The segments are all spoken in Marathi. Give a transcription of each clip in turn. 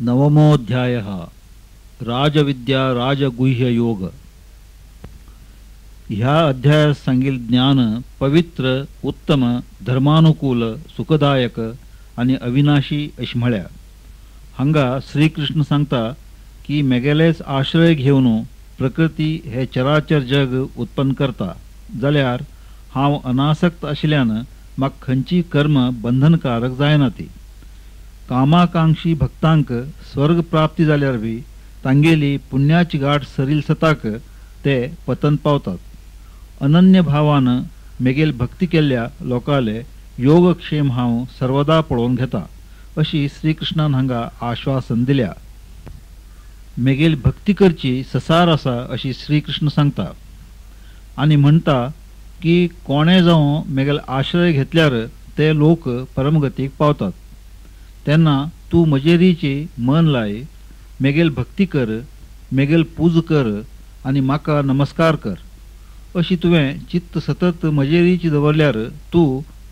नवमोऽध्यायः राजविद्या राजगुह्य योग। ह्या अध्यायात सांगील ज्ञान पवित्र उत्तम धर्मानुकूल सुखदायक आणि अविनाशी अशी म्हळ्या। हांगा श्रीकृष्ण सांगता की मेगेलेच आश्रय घेवन प्रकृती हे चराचर जग उत्पन्न करता जाल्यार हांव अनासक्त आशिल्ल्यान म्हाका खंयची कर्म बंधनकारक जायना ती। कामाकांक्षी भक्तांक स्वर्ग प्राप्ती जाल्यार बी तांगेली पुण्याची गाठ सरील सताक ते पतन पावतात। अनन्य भावान मेगेल भक्ती केल्ल्या लोकाले योगक्षेम हांव सर्वदा पळोवन घेता अशी श्रीकृष्णान हांगा आश्वासन दिल्या। मेगेल भक्ती करची ससार आसा अशी श्रीकृष्ण सांगता आणि म्हणता की कोणे जावं मेगेल आश्रय घेतल्यार ते लोक परमगतीक पावतात। तेन्ना तू म्हजेरीची मन लाय, मेगेल भक्ती कर, मेगेल पूज कर आणि म्हाका नमस्कार कर। अशी तुवें चित्त सतत म्हजेरीची दवरल्यार तू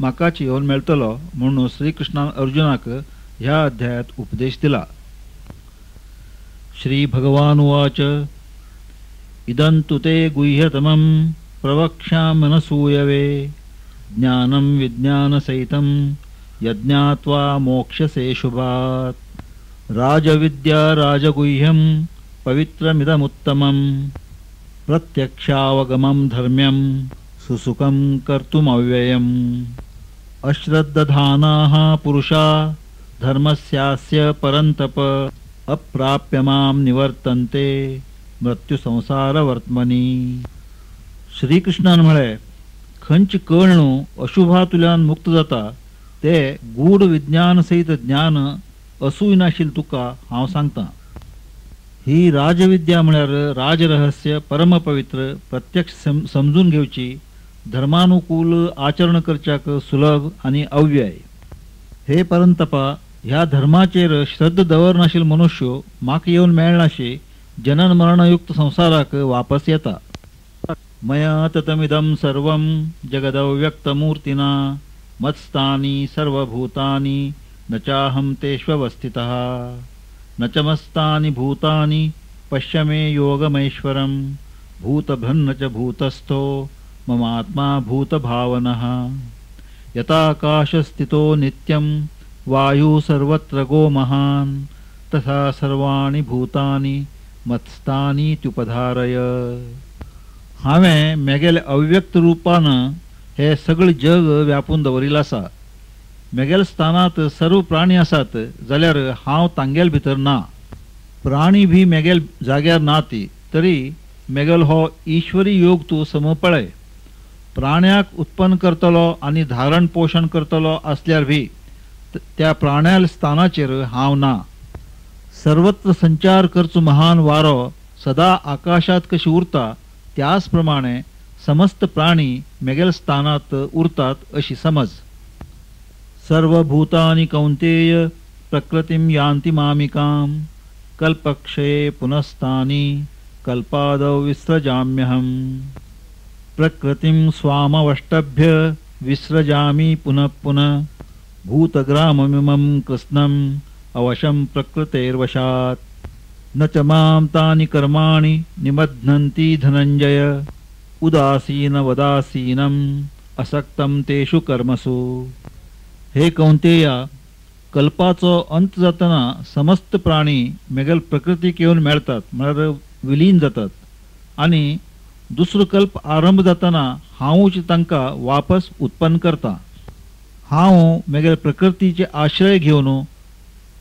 म्हाकाच येवन मेळटलो म्हणून श्रीकृष्णान अर्जुनाक ह्या अध्यायात उपदेश दिला। श्री भगवान उवाच इदं तु ते गुह्यतमं प्रवक्ष्याम्यनसूयवे ज्ञानं विज्ञानसहितं यज्ञात्वा मोक्षसे शुभात्। राजविद्या राजगुह्यं पवित्रमिदमुत्तमं प्रत्यक्षावगमं धर्म्यं सुसुखं कर्तुमव्ययम्। अश्रद्धधानाः पुरुषा धर्मस्यास्य परन्तप अप्राप्य मां निवर्तन्ते मृत्युसंसारवर्त्मनि। श्रीकृष्णान म्हळे खंयची कळणू अशुभातुल्यान मुक्त जाता ते गूढ विज्ञान सहित ज्ञान असूय नाशिल तुका हांव सांगता। ही राजविद्या म्हळ्यार राजरहस्य परमपवित्र प्रत्यक्ष समजून घेवची धर्मानुकूल आचरण करच्याक सुलभ आणि अव्यय। हे परंतपा ह्या धर्माचेर श्रद्ध दवर नाशिल मनुष्य म्हाका येवन मेळनाशी जनन मरणयुक्त संसाराक वापस येता। मया ततमिदं सर्वं जगदव्यक्तमूर्तिना मत्स्थानी सर्वभूतानि न चाहं तेष्वस्थितः न च मस्तानि भूतानि पश्य मे योगमैश्वरं भूतभन्न च भूतस्थो ममात्मा भूतभावनः। यथाकाशस्थितो नित्यं वायुः सर्वत्र गो महान् तथा सर्वाणि भूतानि मत्स्थानीत्युपधारय। हांवें मेगेले अव्यक्त रूपान हे सगळे जग व्यापून दवरिल्लें आसा। मेगेल स्थानात सर्व प्राणी आसात जाल्यार हांव तांगेल भितर ना। प्राणी भी मेगेल जाग्यार ना ती तरी मेगेल हो ईश्वरी योग तू समपळय। प्राण्याक उत्पन्न करतलो आणि धारण पोषण करतलो असल्यार भी त्या प्राण्याल स्थानाचेर हांव ना। सर्वत्र संचार करचो महान वारो सदा आकाशात कशी उरता त्याच प्रमाणे समस्त प्राणी मेगेल स्थानात उरतात अशी समज। सर्वभूतानि कौंतेय प्रकृतिं यान्ति मामिकां कल्पक्षये पुनस्तानि कल्पादौ विसृजाम्यहम्। प्रकृतिं स्वामवष्टभ्य विसृजामि पुनः पुनः भूतग्राममिमं कृत्स्नम् अवशं प्रकृतेर्वशात्। न च मां तानि कर्माणि निबध्नन्ति धनञ्जय उदासीन वदासीनम असक्तम तेषु कर्मसु। हे कौंतेया कल्पाचो अंत जातना समस्त प्राणी मेगेल प्रकृतीक येवन मेळतात म्हळ्यार विलीन जातात आणि दुसरो कल्प आरंभ जातना हांवूच तांकां वापस उत्पन्न करता। हांव मेगेल प्रकृतीचे आश्रय घेवन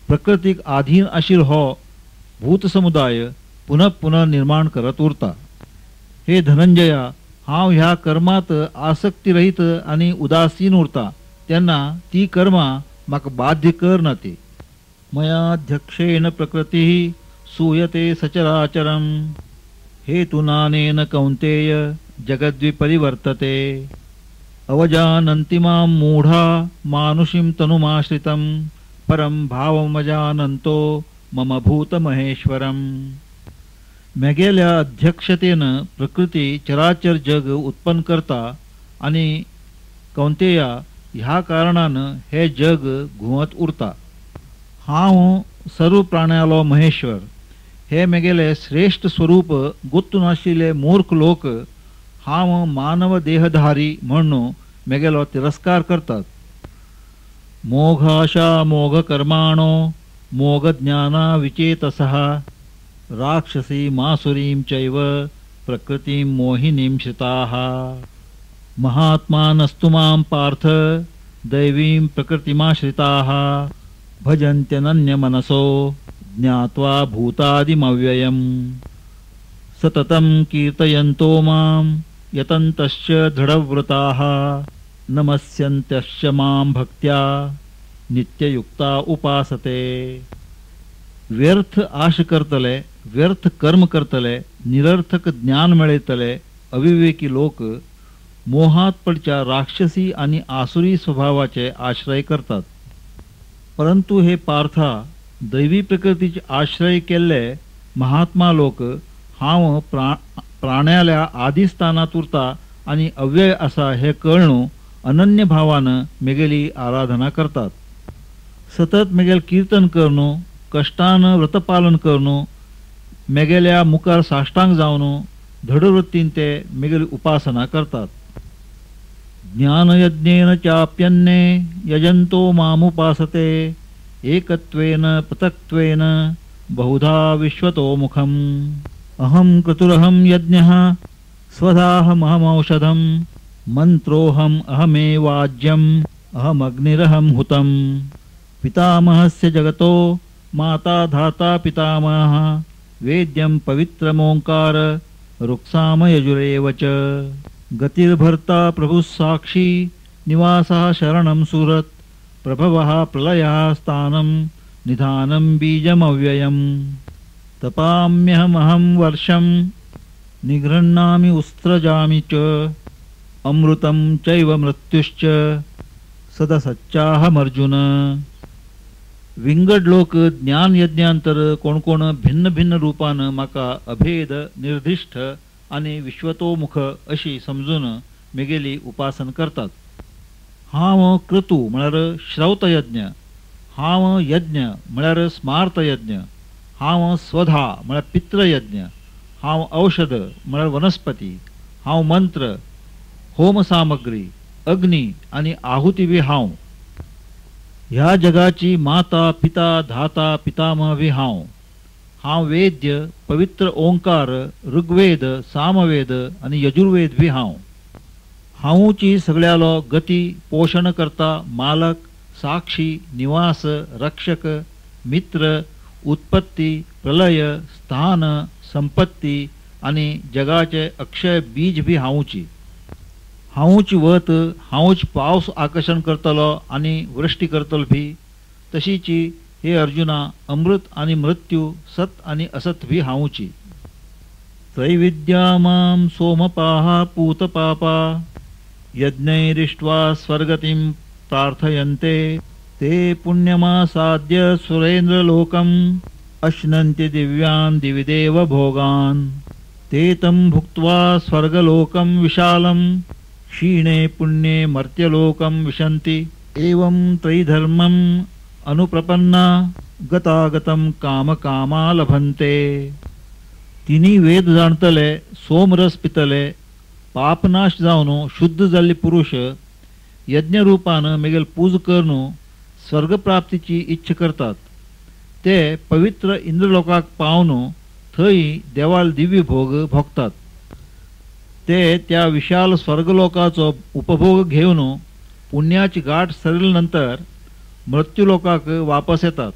प्रकृतीक आधीन आशिल हो भूत समुदाय पुनः पुनः निर्माण करत उरता। हे धनंजया हांव ह्या कर्मात आसक्ती रहित आणि उदासीन उरता तेन्ना ती कर्मा म्हाका बाध्य करना ती। मयाध्यक्षेण प्रकृतिः सूयते सचराचरम् हेतुनानेन कौंतेय जगद्विपरिवर्तते। अवजानन्ति मां मूढा मानुषीं तनुमाश्रितं परं भावमजानन्तो मम भूतमहेश्वरम्। मेगेल्या अध्यक्षतेन प्रकृती चराचर जग उत्पन्न करता आणि कौंतेया ह्या कारणान हे जग घुवत उरता। हांव सर्व प्राण्यालो महेश्वर हे मेगेले श्रेष्ठ स्वरूप गुत्तुनाशिले मूर्ख लोक हाव मानव देहधारी म्हणून मेगेलो तिरस्कार करतात. मोघाशा मोघ कर्माणो मोघ ज्ञाना विचेतसः राक्षसी मासुरीं चैव प्रकृतिं मोहिनीं श्रिताः. महात्मानस्तु मां पार्थ दैवीं प्रकृतिमाश्रिताः भजन्त्यनन्यमनसो ज्ञात्वा भूतादिमव्ययम्. सततं कीर्तयन्तो मां यतन्तश्च दृढव्रताः नमस्यन्त्यश्च मां भक्त्या नित्ययुक्ता उपासते. व्यर्थ आश करतले, व्यर्थ कर्म करतले, निरर्थक ज्ञान मिळतले अविवेकी लोक मोहात पडच्या राक्षसी आणि आसुरी स्वभावाचे आश्रय करतात. परंतु हे पार्था, दैवी प्रकृतीचे आश्रय केल्ले महात्मा लोक हाव प्राण्याल्या आदिस्थानात उरता आणि अव्यय असा हे कळणू अनन्य भावानं मेगेली आराधना करतात. सतत मेगेल कीर्तन करणं, कष्टानं व्रतपालन करणं, मेगेल्या मुखार साष्टांग जावन दृढवृत्तीन ते मेगेली उपासना करतात. ज्ञानयज्ञेन चाप्यन्ने यजन्तो मामुपासते एकत्वेन पृथक्त्वेन बहुधा विश्वतोमुखम्. अहं क्रतुरहं यज्ञः स्वधाहमहमौषधं मंत्रोऽहम् अहमेवाज्यम् अहमग्निरहं हुतं. पितामहस्य जगतो माता धाता पितामहः वेद्यं पवित्रमोंकार रुक्साम यजुरेव च. गतिर्भर्ता प्रभुः साक्षी निवासः शरणं सुरत् प्रभवः प्रलयः स्थानं निधानं बीजमव्ययम्. तपाम्यहमहं वर्षं निगृह्णामि उत्सृजामि च अमृतं चैव मृत्युश्च सदसच्चाहमर्जुन. विंगड लोक ज्ञान यज्ञांतर कोण कोण भिन्न भिन्न रूपानं माका अभेद निर्दिष्ट आणि विश्वतोमुख अशी समजून मेगेली उपासन करतात. हाव क्रतू म्हळ्यार श्रौत यज्ञ, हाव यज्ञ म्हळ्यार स्मार्त यज्ञ, हाव स्वधा म्हळ्यार पित्र यज्ञ, हाव औषध म्हळ्यार वनस्पती, हाव मंत्र, होम सामग्री, अग्नी आणि आहुती बी हाव. ह्या जगाची माता पिता धाता पितामह बी हाव. हाव वेद्य पवित्र ओंकार ऋग्वेद सामवेद आणि यजुर्वेद बी हाव. हाऊची सगळ्यालो गती पोषण करता मालक साक्षी निवास रक्षक मित्र उत्पत्ती प्रलय स्थान संपत्ती आणि जगाचे अक्षय बीज बी हाऊची. हाऊच वत हाऊच पावस आकर्षण करतलो आणि वृष्टी करतलो भी तशीची हे अर्जुना अमृत आणि मृत्यू सत आणि असत भी हाऊची. त्रैविद्या मां सोमपाहा पूतपापा यज्ञैरिष्ट्वा स्वर्गतिं प्रार्थयन्ते ते पुण्यमासाद्य सुरेंद्रलोकम् अश्नन्ति दिव्यान् दिविदेव भोगान्. ते तं भुक्त्वा स्वर्गलोकं विशालं क्षीणे पुण्ये मर्त्यलोकं विशन्ति. एवं त्रैधर्मम् अनुप्रपन्ना गतागतं कामकामा लभन्ते. तिनी वेद जाणतले सोमरस पितले पापनाश जावन शुद्ध जाल्ले पुरुष यज्ञरूपानं मेगेल पूज करून स्वर्गप्राप्तीची इच्छा करतात. ते पवित्र इंद्रलोकाक पावन थंय देवाल दिव्य भोग भोगतात. ते त्या विशाल स्वर्गलोकाचो उपभोग घेवन पुण्याची गाठ सरिल्यानंतर मृत्यूलोकाक वापस येतात.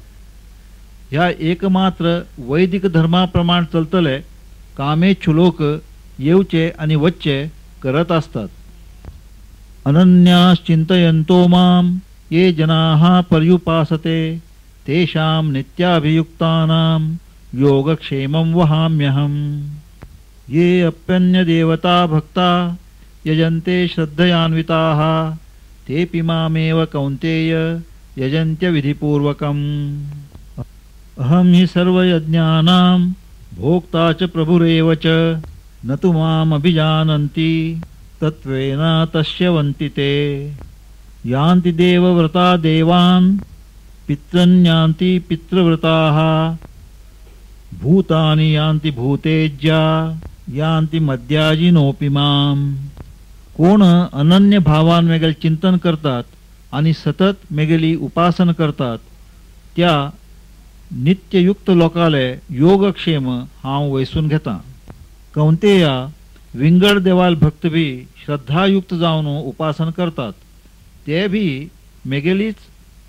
ह्या एकमात्र वैदिक धर्माप्रमाण चलतले कामेच्छु लोक येवचे आणि वच्चे करत असतात. अनन्याश्चिंतयन्तो मां ये जनाः पर्युपासते तेषां नित्याभियुक्तानां योगक्षेमं वहाम्यहम्. ये अप्यन्यदेवता भक्ता यजन्ते श्रद्धयान्विताः तेऽपि मामेव कौन्तेय यजन्त्य विधिपूर्वकम्. अहं हि सर्वयज्ञानां भोक्ता च प्रभुरेव च न तु माम् अभिजानन्ति तत्त्वेन तस्य वन्ति ते. यान्ति देवव्रता देवान् पितृन्यान्ति पितृव्रताः भूतानि यान्ति भूतेज्या यान्ति मद्याजिनोपि माम. कोण अनन्य भावान मेगेल चिंतन करतात आणि सतत मेगेली उपासन करतात त्या नित्ययुक्त लोकाले योगक्षेम हांव वैसून घेता. कौंतेया विंगड देवाल भक्त भी श्रद्धायुक्त जावन उपासन करतात ते भी मेगेलीच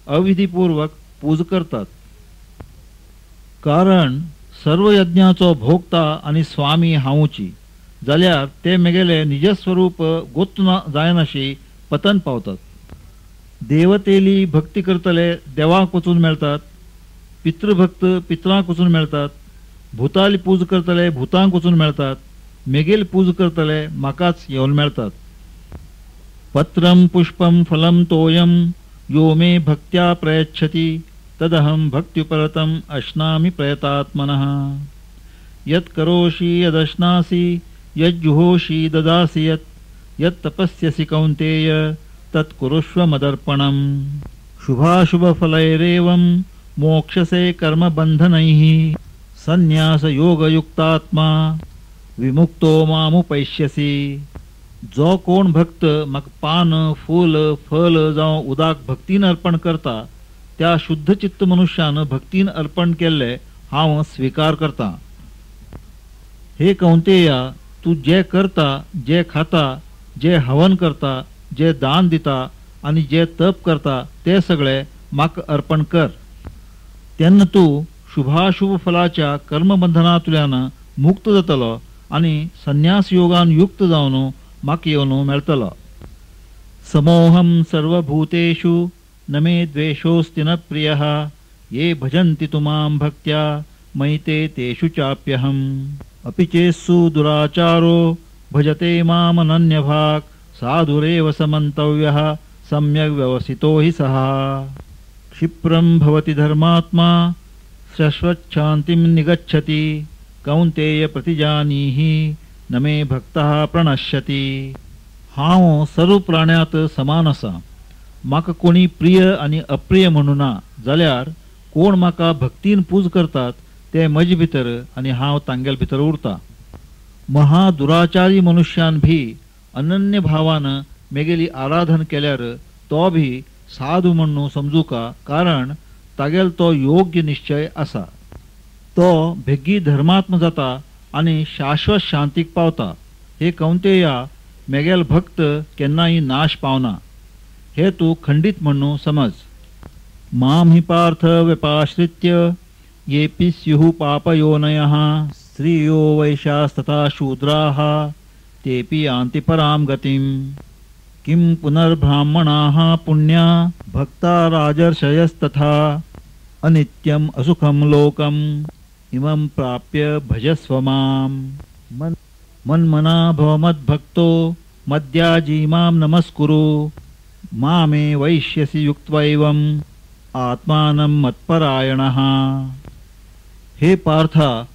अविधीपूर्वक पूज करतात. कारण सर्व यज्ञाचो भोगता आणि स्वामी हांवची जाल्यार ते मेगेले निजस्वरूप गोतून जायनाशी पतन पावतात. देवतेली भक्ती करतले देवाक वचून मेळतात, पितृभक्त पितरांक वचून मेळतात, भूताली पूज करतले भूतांक वचून मेळतात, मेगेल पूज करतले म्हाकाच येवन मेळतात. पत्रम पुष्पम फलम तोयम यो मे भक्त्या प्रयच्छति तदहम भक्त्युपरतम अश्नामि प्रयतात्मनः. यत् करोषि यदश्नासि यज्जुहोषि ददासि यत् तपस्यसि कौन्तेय तत् कुरुष्व मदर्पणम. शुभाशुभफलैरेवं मोक्षसे कर्मबन्धनैः संन्यास योगयुक्तात्मा विमुक्तो मामुपैष्यसि. जो कोण भक्त म्हाका पान फूल फल जावं उदाक भक्तीन अर्पण करता त्या शुद्ध चित्त मनुष्यान भक्तीन अर्पण केल्ले हांव स्वीकार करता. हे कौंतेया, तू जे करता, जे खाता, जे हवन करता, जे दान दिता आणि जे तप करता ते सगळे म्हाका अर्पण कर. तेन्ना तू शुभाशुभ फलाच्या कर्मबंधनांतल्यान मुक्त जातलो आणि संन्यास योगान युक्त जावन म्हाका येवन मेळटलो. समोहम सर्वभूतेषु न मे द्वेषोऽस्ति न प्रियः ये भजन्ति तु मां भक्त्या मयि तेषु चाप्यहम्. अपि चेत्सु दुराचारो भजते मामनन्यभाक् साधुरेव समन्तव्यः सम्यग् व्यवसितो हि सः. क्षिप्रं भवति धर्मात्मा शाश्वच्छान्तिं निगच्छति कौन्तेय प्रतिजानीहि न मे भक्तः प्रणश्यति. हांव सर्व प्राण्यात समान आसा. म्हाका कोणी प्रिय आणि अप्रिय म्हणुना जाल्यार कोण म्हाका भक्तीन पूज करतात ते म्हजे भितर आणि हांव तांगेल भितर उरता. महादुराचारी मनुष्यान भी अनन्य भावान मेगेली आराधन केल्यार तो भी साधू म्हणून समजूका, कारण तागेल तो योग्य निश्चय आसा. तो बेगी धर्मात्म जाता आणि शाश्वत शांतीक पावता. हे कौंतेया, मेगेल भक्त केन्नाय नाश पावना हे तू खंडित म्हणून समज. माम हि पार्थ व्यपाश्रित्य येपि स्युः पापयोनयः स्त्रियो वैश्यास्तथा शूद्राः तेपि यान्ति परां गतिं. किं पुनर्ब्राह्मणाः पुण्या भक्ता राजर्षयस्तथा अनित्यम् असुखं लोकम् इमं प्राप्य भजस्व माम्. मन्मना भव मद्भक्तो मद्याजी मां नमस्कुरु मामे वैश्यसि युक्त्वैवम् आत्मानं मत्परायणः. हे पार्था,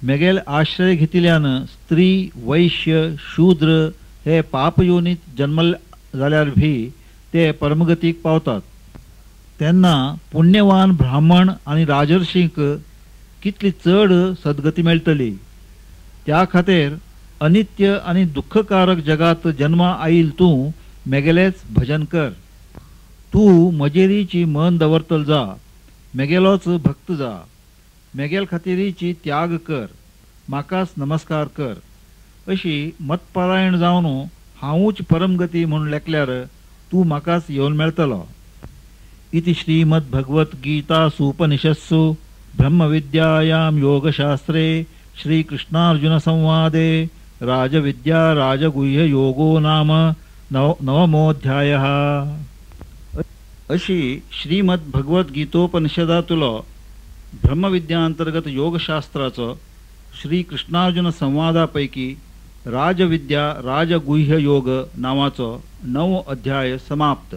मेगेल आश्रय घेतिल्यान स्त्री वैश्य शूद्र हे पापयोनीत जन्मल जाल्यार भी ते परमगतीक पावतात. तेन्ना पुण्यवान ब्राह्मण आणि राजर्षीक कितली चड सद्गती मेळटली. त्या खातीर अनित्य आणि दुःखकारक जगात जन्मा आयिल तूं मेगेलेच भजन कर. तू मजेरीची मन दवरतल जा, मेगेलोच भक्त जा. मेगेल खातीरीची त्याग कर, म्हाकाच नमस्कार कर. अशी मतपरायण जावन हांवूच परमगती म्हणून लेखल्यार तू म्हाकाच येवन मेळटलो. इति श्रीमद्भगवद्गीतासु उपनिषत्सु ब्रह्मविद्यायां योगशास्त्रे श्रीकृष्णार्जुन संवादे राजविद्या राजगुह्य योगो नाम नवमोऽध्यायः. अशी श्रीमद्भगवद्गीतोपनिषदातलो ब्रह्मविद्यांतर्गत योगशास्त्राचो श्रीकृष्णार्जुन संवादापैकी राजविद्या राजगुह्य योग नावाचो 9 अध्याय समाप्त.